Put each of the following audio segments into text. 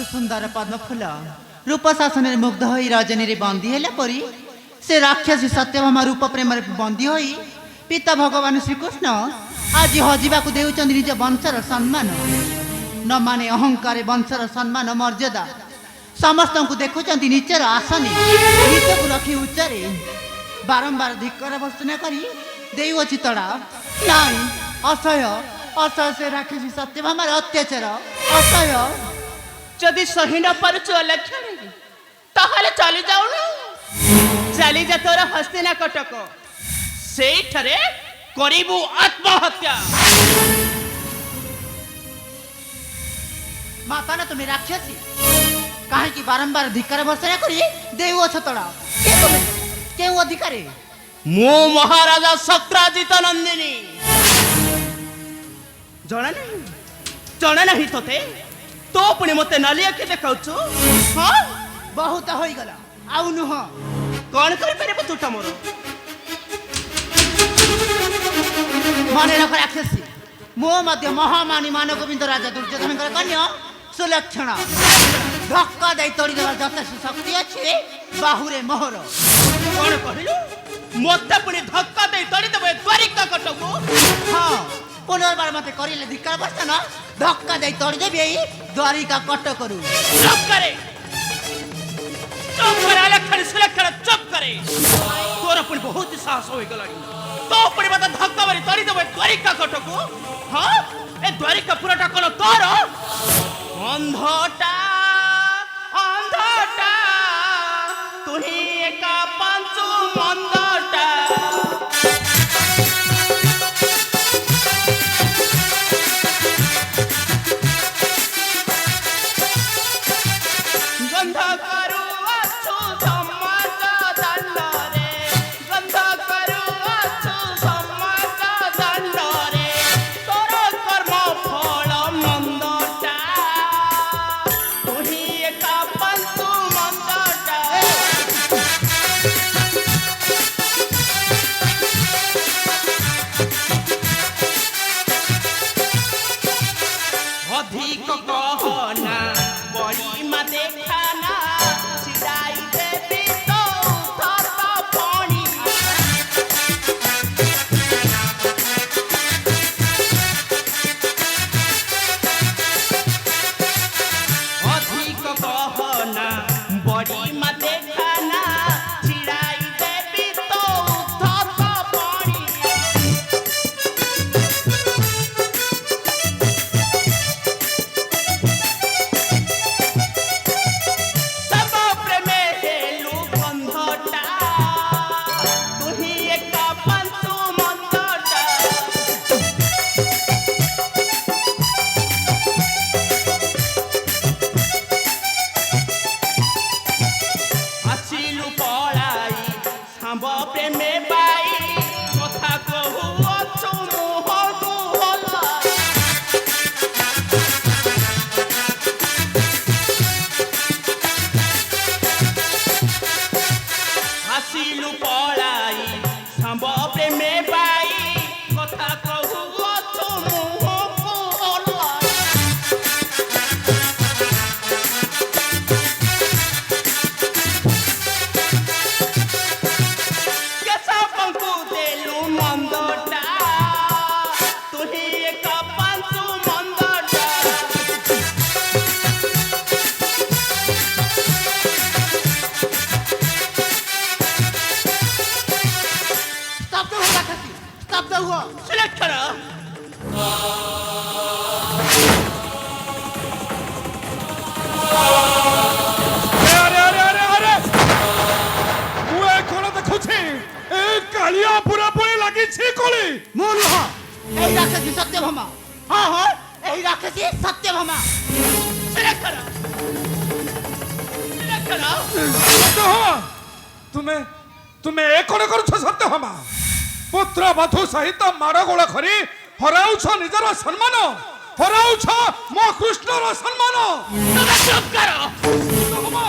सुंदर पद्म फूल रूप शासन मुग्ध हो रजनी बंदी है परी से राक्षसी सत्यभामा रूप प्रेम बंदी हो पिता भगवान श्रीकृष्ण आज हजिबा को देउचंद निज वंशर सम्मान न माने अहंकार वंशर सम्मान मर्यादा समस्त को देखुं नीचर आसने निज को रखी उच्चरे बारंबार धिक्कर भर्सना करी देउछि तड़ा नाई असह्य असह्य से राक्षसी सत्यभामार अत्याचार असह्य जदि सही न पारुचु अलक्ष्य ताहले चली जाऊनु चली जा तोर हस्तिना कटक सेठरे करिबु आत्महत्या माता ना तुम्हें राक्षसी कहीं की बारंबार धिक्कार भर्सना करी देउछ तड़ा केउ अधिकारी मो महाराजा सत्राजित नंदिनी जणा नहीं तोते तो पुणी मते नाली आखि देखाउछु हां बहुत होई गला आउ नुह कोन कर परबो तुटा मोर माने रख राक्षसी मो मध्य महामानी मान गोविंद राजा दुर्योधन कन्या सुलक्षण धक्का दे तोड़ी देवा यथेष्ट शक्ति अछि बाहुरे मोहर कोन कहिलु मते पुणी धक्का दे तोड़ी देबे द्वारिका कटकु हां पुनर्बार मते करिले धिक्कार बर्तन धक्का दे तोड़ी देबे द्वारिका कट करू चुप करे अलक्षण सुलक्षण चुप करे तोर पुणी बहुत साहस होई गलानी तो पुणी मते धक्का मारी तोड़ी देबे द्वारिका कटकु हां ए द्वारिका पुराटा कोन तोर अंधटा अंधटा तुही एका पंचु मंदटा गंध करू अच्छु समाज दंड रे गंध करू अच्छु समाज दंड रे तोर कर्म फल मंदटा तुही एका पंचु मंदटा अधिक कहना बड़ी मा देखाना सिदाई देवी तो धर पानी अधिक कहना बड़ी मा देखाना सिदाई देवी तो धर पानी सब प्रेमे हेलु बंधटा तुही एका पंचु मंदटा आसिलु पळाई सांब प्रेमे बाई कथा कहू अछु मोहनु होला आसिलु पळाई सांब प्रेमे बाई कथा कहू अछु मोहनु होला केसा पंकु देलु मंदटा तुही एका पंचु मंदटा स्तब्ध हो राक्षसी स्तब्ध हुआ सुलक्षण अरे अरे अरे अरे मुए कोन देखुछि ए कालिया पूरा पूरी लागि छी कोली मो नुह एही राक्षसी सत्यभामा हाँ हाँ एही राक्षसी सत्यभामा सुलक्षण सत्य हो तुम्हें तुम्हें ए कोन करू छ सत्य हमा पुत्र बधु सहित माड़ गोळ खरी हराउ छ निजर सम्मान हराउ छ मो कृष्णर सम्मान तुम चुप करो हमा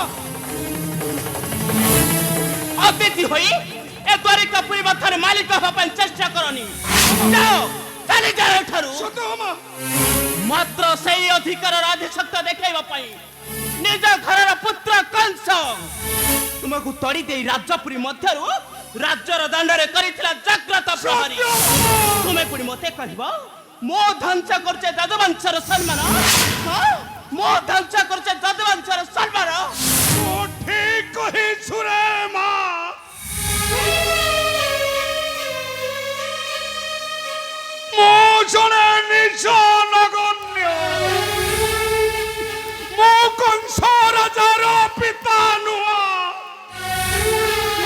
अतिथि होई ए द्वारिका पुरी मथर मालिक हवा चेष्टा करनी जाओ चली जाओ ठारू सत्य हमा ମାତ୍ର ସେଇ ଅଧିକାରର ଆଧିଶକ୍ତି ଦେଖାଇବା ପାଇଁ ନିଜ ଘରର ପୁତ୍ର କଂସ ତୁମକୁ ତଡ଼ି ଦେଇ ରାଜପୁରୀ ମଧ୍ୟରୁ ରାଜ୍ୟର ଦଣ୍ଡରେ କରିଥିଲା ଜାଗ୍ରତ ପ୍ରହରୀ। ତୁମେ ପୁଣି ମତେ କହିବ ମୋ ଧ୍ୱଂସ କରୁଛେ ଯଦୁବଂଶର ସମ୍ମାନ। ମୋ ଧ୍ୱଂସ କରୁଛେ ଯଦୁବଂଶର ସମ୍ମାନ। ঠিক কহিছু রে মা। মো জনে নিজ নগণ্য, মো কংস রাজার পিতা নুয়া,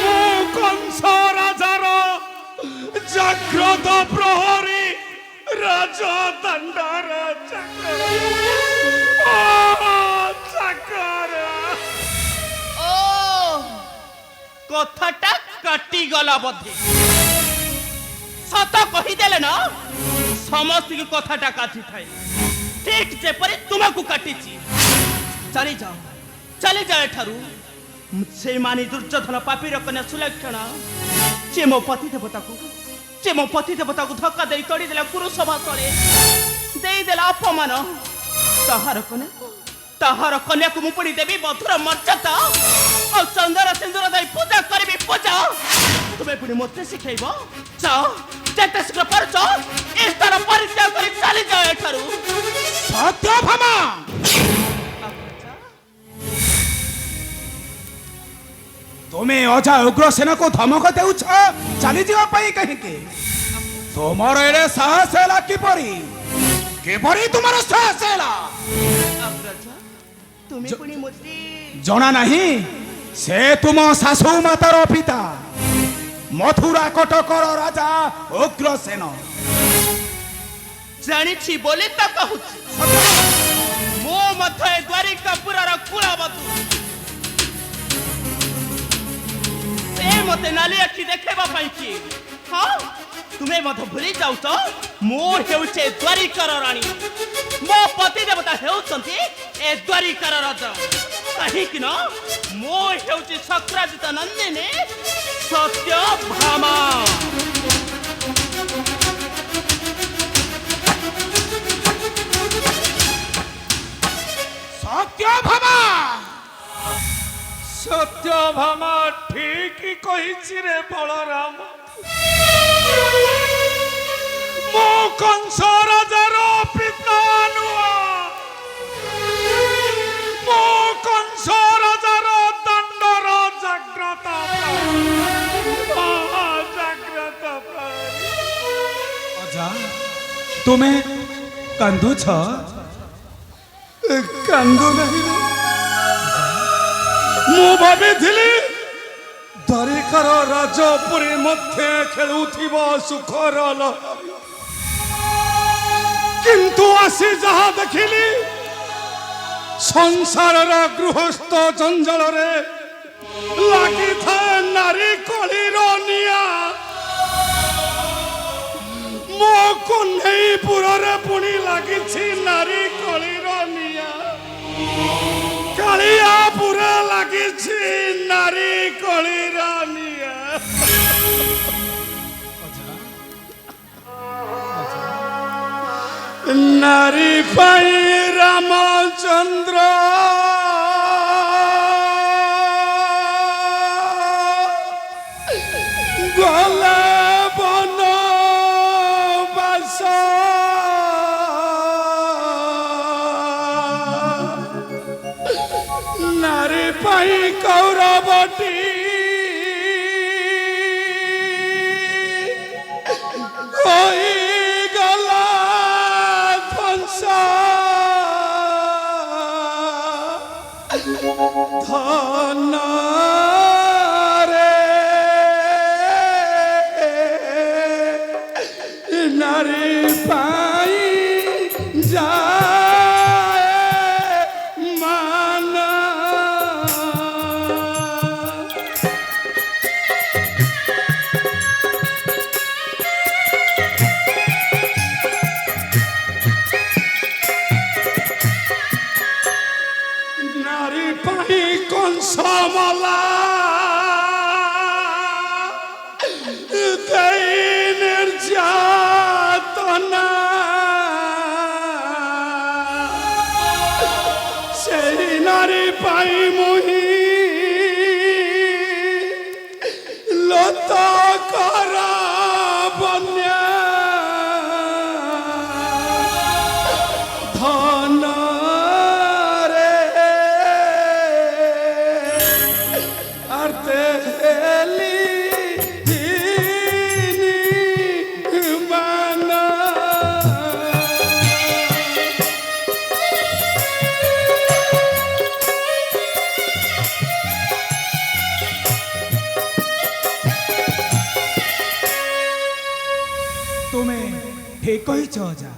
মো কংস রাজার জাগ্রত প্রহরী রাজদণ্ডর চাকর। চাকর ଓ କଥାଟା କାଟିଗଲା ବୋଧେ। ସତ କହିଦେଲେ ନା ସମସ୍ତଙ୍କୁ କଥାଟା କାଟିଥାଏ, ଠିକ ଯେପରି ତୁମକୁ କାଟିଛି। ଚାଲିଯାଅ ଏଠାରୁ। ସେଇମାନେ ଦୁର୍ଯୋଧନ ପାପୀର କନ୍ୟା ସୁଲକ୍ଷଣା ଯେ ମୋ ପତି ଦେବତାକୁ ଧକ୍କା ଦେଇ ତଡ଼ିଦେଲା କୁରୁସଭା ତଳେ, ଦେଇଦେଲା ଅପମାନ। ତାହାର କନ୍ୟାକୁ ମୁଁ ପୁଣି ଦେବି ମଧୁର ମର୍ଯ୍ୟାଦା ଆଉ ଚନ୍ଦନ ସିନ୍ଦୁର ଦେଇ ପୂଜା କରିବି ପୂଜା। ତୁମେ ପୁଣି ମୋତେ ଶିଖେଇବ? ଯାଅ, ଯେତେ ଶୀଘ୍ର ପାରୁଛ ଏ ସ୍ଥାନ ପରିତ୍ୟାଗ କରି ଚାଲିଯାଅ ଏଠାରୁ। সত্যভামা, তুমি অজা উগ্রসেনকু ধমক দেউছ চালি যাওয়া পাই কাহিকি? তোমার এড়ে সাহস হেলা কিপরি? কিপরি তোমার সাহস হেলা? তুমি পুଣି ମୋତେ জনা নাহি সে তুম শাশু মাতার পিতা মথুরা কটকর রাজা উগ্রসেন। ଜାଣିଛି ବୋଲି ତ କହୁଛି। ମୁଁ ମଧ୍ୟ ଏ ଦ୍ୱାରିକାପୁରର କୁଳବଧୂ। ସେ ମୋତେ ନାଲି ଆଖି ଦେଖେଇବା ପାଇଁ କିଏ? ହଁ, ତୁମେ ମଧ୍ୟ ଭୁଲି ଯାଉଛ ମୁଁ ହେଉଛି ଦ୍ୱାରିକାର ରାଣୀ। ମୋ ପତି ଦେବତା ହେଉଛନ୍ତି ଏ ଦ୍ୱାରିକାର ରାଜା। କାହିଁକି ନା ମୁଁ ହେଉଛି ଶକ୍ରାଜିତ ନନ୍ଦିନୀ ସତ୍ୟଭାମା। সত্যভামা, সত্যভামা ঠিকই কইছি রে বলরাম। মো কংস রাজার পিতা নুয়া, মো কংস রাজার দণ্ডর জাগ্রত জাগ্রত। অজা, তুমি কান্দুছ? কান্দু ନାହିଁ। ମୁଁ ଭାବିଥିଲି ଦ୍ୱାରିକାର ରାଜପୁରୀ ମଧ୍ୟରେ ଖେଳୁଥିବ ସୁଖର ଲହରୀ, କିନ୍ତୁ ଆସି ଯାହା ଦେଖିଲି ସଂସାରର ଗୃହସ୍ଥ ଜଞ୍ଜାଳରେ ଲାଗିଥାଏ ନାରୀ କଳିର ନିଆଁ। ମୋ କହ୍ନେଇପୁରରେ ପୁଣି ଲାଗିଛି ନାରୀ କଳିର ନିଆଁ। କାଳିଆପୁରେ ଲାଗିଛି ନାରୀ କଳିର ନିଆଁ। ନାରୀ ପାଇଁ ରାମଚନ୍ଦ୍ର ଗଲେ ବନବାସ। ନାରୀ ପାଇଁ କୌରବଟି ହୋଇଗଲା ଧ୍ୱଂସ। ଧନ নারী পাই যায় মান। নারী পাই কংসমলা দেই নির্যাতনা। নারী পাই মুহি লত করা বন্যা ধন রে আর তেলি মানা ତୁମେ ଠିକ କହିଛ ଅଜା।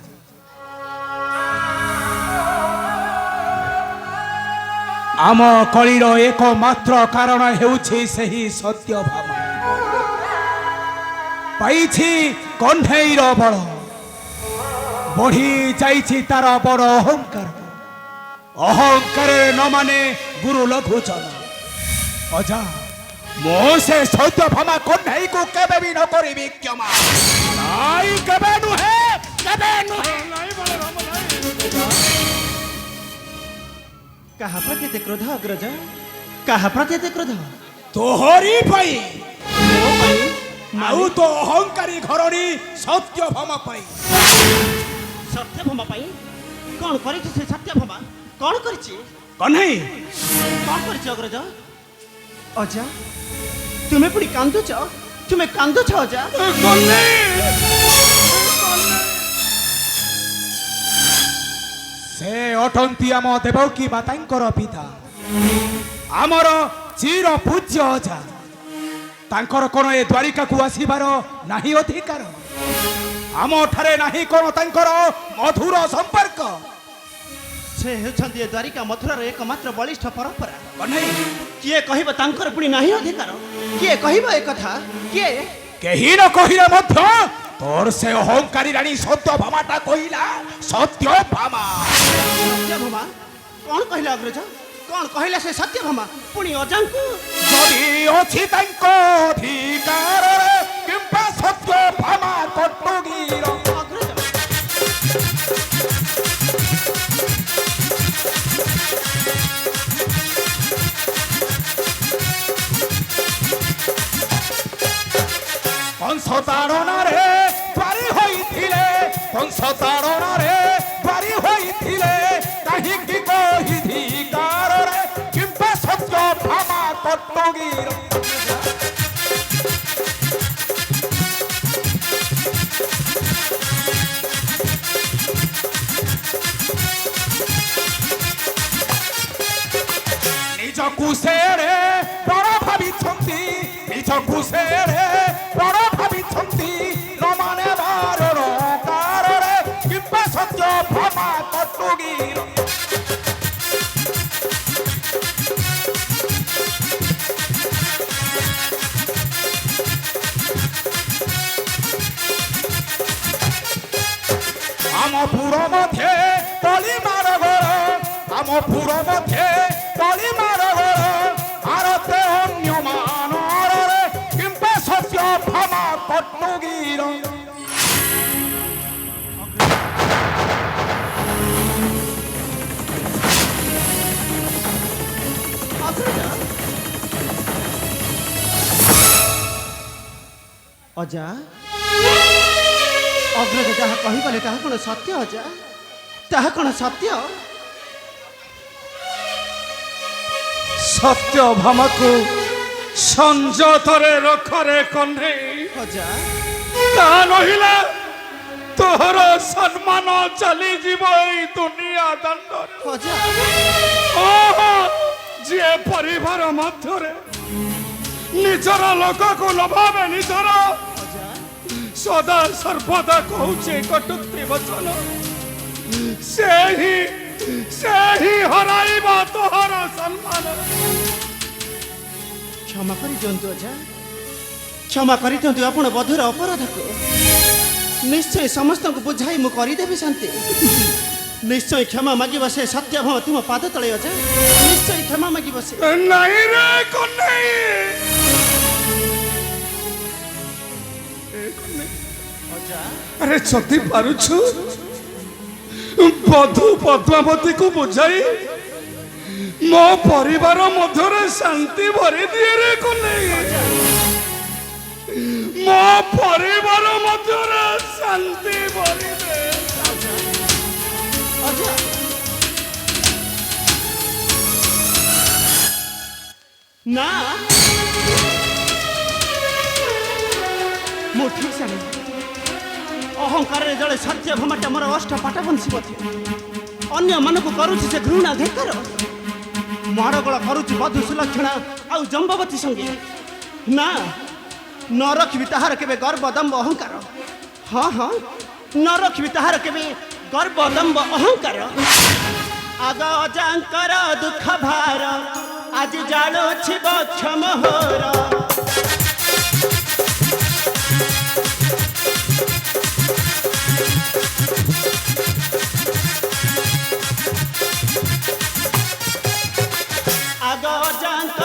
ଆମ କଳିର ଏକମାତ୍ର କାରଣ ହେଉଛି ସେହି ସତ୍ୟଭାମା। ପାଇଛି କଣ୍ଢେଇର ବଳ, ବଢି ଯାଇଛି ତାର ବଡ଼ ଅହଙ୍କାର। ଅହଙ୍କାରରେ ନ ମାନେ ଗୁରୁ ଲଘୁଚନ। ଅଜା, ମୁଁ ସେ ସତ୍ୟଭାମା କଣ୍ଢେଇକୁ କେବେ ବି ନ କରିବି କ୍ଷମା। ନାଇଁ, କେବେ ନୁହେଁ, କେବେ ନୁହେଁ। କାହା ପ୍ରତି ଏତେ କ୍ରୋଧ ଅଗ୍ରଜ? କାହା ପ୍ରତି ଏତେ କ୍ରୋଧ? ତୋହରି ପାଇଁ, ମୋ ପାଇଁ? ଆଉ ତୋ ଅହଙ୍କାରୀ ଘରଣୀ ସତ୍ୟଭାମା ପାଇଁ। ସତ୍ୟଭାମା ପାଇଁ? କଣ କରିଛି ସେ ସତ୍ୟଭାମା? କଣ କରିଛି? କହ୍ନେଇ, କଣ କରିଛି ଅଗ୍ରଜ? ଅଜା, ତୁମେ ପୁଣି କାନ୍ଦୁଛ? ତୁମେ କାନ୍ଦୁଛ ଅଜା? ସେ ଅଟନ୍ତି ଆମ ଦେବକୀ ମାତାଙ୍କର ପିତା, ଆମର ଚିର ପୂଜ୍ୟ ଅଜା। ତାଙ୍କର କଣ ଏ ଦ୍ୱାରିକାକୁ ଆସିବାର ନାହିଁ ଅଧିକାର? ଆମଠାରେ ନାହିଁ କଣ ତାଙ୍କର ମଧୁର ସମ୍ପର୍କ? ସେ ହେଉଛନ୍ତି ଏ ଦ୍ୱାରିକା ମଥୁରାର ଏକମାତ୍ର ବଳିଷ୍ଠ ପରମ୍ପରା। କହ୍ନେଇ, କିଏ କହିବ ତାଙ୍କର ପୁଣି ନାହିଁ ଅଧିକାର? କିଏ କହିବ ଏ କଥା? କିଏ? କେହି ନ କହିଲେ ମଧ୍ୟ ତୋର ସେ ଅହଙ୍କାରୀ ରାଣୀ ସତ୍ୟଭାମାଟା କହିଲା। ସତ୍ୟଭାମା ସତ୍ୟଭାମା? କଣ କହିଲା ଅଗ୍ରଜ? କଣ କହିଲା ସେ ସତ୍ୟଭାମା? ପୁଣି ଅଜାଙ୍କୁ? ଯଦି ଅଛି ତାଙ୍କ ଅଧିକାରରେ କିମ୍ବା ସତ୍ୟଭାମା କଟୁଗୀର। ଅଗ୍ରଜ, କଂସ ତାଡ଼ନାରେ ପାରି ହୋଇଥିଲେ, କଂସ ତାଡ଼ନାରେ ପାରି ହୋଇଥିଲେ, କାହିଁକି କହିଧିକାରରେ କିମ୍ବା ସତ୍ୟଭାମା କଟୁଗୀର। ନିଜକୁ ସେରେ ବଡ଼ ଭାବିଛନ୍ତି, ନିଜକୁ ସେରେ ବଡ଼ ଭାବିଛନ୍ତି, ନ ମାନେବାର କାରରେ କିମ୍ବା ସତ୍ୟଭାମା କଟୁଗୀର। ଆମ ପୁର ମଧ୍ୟରେ ତଳି ମାର ଘର, ଆମ ପୁର ମଧ୍ୟରେ ତଳି ମାର ଘର, ଆରତେ ଅନ୍ୟ ମାନରରେ କିମ୍ବା ସତ୍ୟଭାମା କଟୁଗୀର। ଅଜା, ଅଗ୍ରଜ ଯାହା କହିଗଲେ ତାହା କଣ ସତ୍ୟ ଅଜା? ତାହା କଣ ସତ୍ୟ? ସତ୍ୟଭାମାକୁ ସଂଯତରେ ରଖରେ କହ୍ନେଇ। ଅଜା, ତା ନହିଲେ ତୋର ସମ୍ମାନ ଚାଲିଯିବ ଏଇ ଦୁନିଆ ଦାଣ୍ଡରେ। ଅଜା, ଓହୋ, ଯିଏ ପରିବାର ମଧ୍ୟରେ ନିଜର ଲୋକକୁ ନ ଭାବେ ନିଜର, ଅଜା, ସଦା ସର୍ବଦା କହୁଛେ କଟୁକ୍ତି ବଚନ, ସେହି ହରାଇବ ତୋହର ସମ୍ମାନ। କ୍ଷମା କରିଦିଅନ୍ତୁ ଅଜା, କ୍ଷମା କରିଦିଅନ୍ତୁ ଆପଣ ବଧୂର ଅପରାଧକୁ। ନିଶ୍ଚୟ ସମସ୍ତଙ୍କୁ ବୁଝାଇ ମୁଁ କରିଦେବି ଶାନ୍ତି। ନିଶ୍ଚୟ କ୍ଷମା ମାଗିବ ସେ ସତ୍ୟଭାମା ତୁମ ପାଦ ତଳେ ଅଜା। ନିଶ୍ଚୟ କ୍ଷମା ମାଗିବ ସେ। ନାଇଁ ରେ କହ୍ନେଇ, ଅଜା, ଆରେ ଯଦି ପାରୁଛୁ ବଧୁ ପଦ୍ମାବତୀକୁ ବୁଝାଇ ମୋ ପରିବାର ମଧ୍ୟରେ ଶାନ୍ତି ଭରି ଦିଏ ରେ କହ୍ନେଇ। ମୋ ପରିବାର ମଧ୍ୟରେ ଶାନ୍ତି ଭରି ଦେ। ନା ମୁଁ ଠିକ୍ ଜାଣେ ଅହଙ୍କାରରେ ଜଣେ ସତ୍ୟଭାମାଟା ମୋର ଅଷ୍ଟ ପାଠ ବଂଶୀ ମଧ୍ୟ ଅନ୍ୟମାନଙ୍କୁ କରୁଛି ସେ ଘୃଣା ଧିକ୍କାର ମାଡ଼ଗୋଳ କରୁଛି ବଧୁ ସୁଲକ୍ଷଣା ଆଉ ଜମ୍ବବତୀ ସଙ୍ଗେ ନା ନ ରଖିବି ତାହାର କେବେ ଗର୍ବ ଦମ୍ବ ଅହଙ୍କାର। ହଁ ହଁ ନ ରଖିବି ତାହାର କେବେ ଗର୍ବ ଦମ୍ବ ଅହଙ୍କାର। ଆଗ ଅଜାଙ୍କର ଦୁଃଖ ଭାର ଆଜି ଜାଣୁଛି ବକ୍ଷ ମୋହର। ଆଗ ଅଜାଙ୍କ